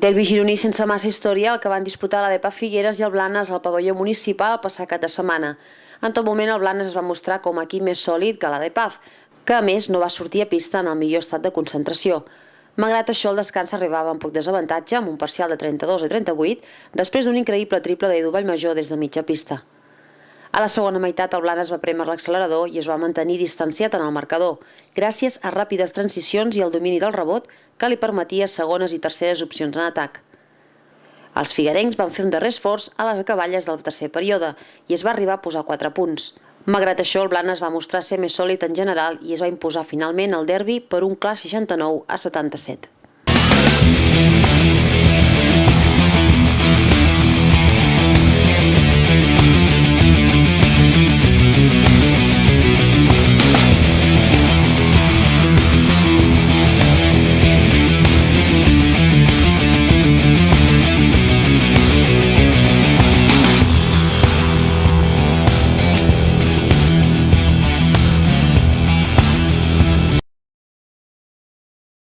Derbi gironí sense massa història, el que van disputar la Depaf Figueres i el Blanes al pavelló municipal el passat cap de setmana. En tot moment el Blanes es va mostrar com a equip més sòlid que la Depaf, que a més no va sortir a pista en el millor estat de concentració. Malgrat això, el descans arribava amb poc desavantatge, amb un parcial de 32 a 38, després d'un increïble triple d'Edu Vallmajor des de mitja pista. A la segona meitat, el Blanes va prémer l'accelerador i es va mantenir distanciat en el marcador, gràcies a ràpides transicions i al domini del rebot que li permetia segones i terceres opcions en atac. Els figuerencs van fer un darrer esforç a les acaballes del tercer període i es va arribar a posar 4 punts. Malgrat això, el Blanes va mostrar ser més sòlid en general i es va imposar finalment el derbi per un clar 69 a 77.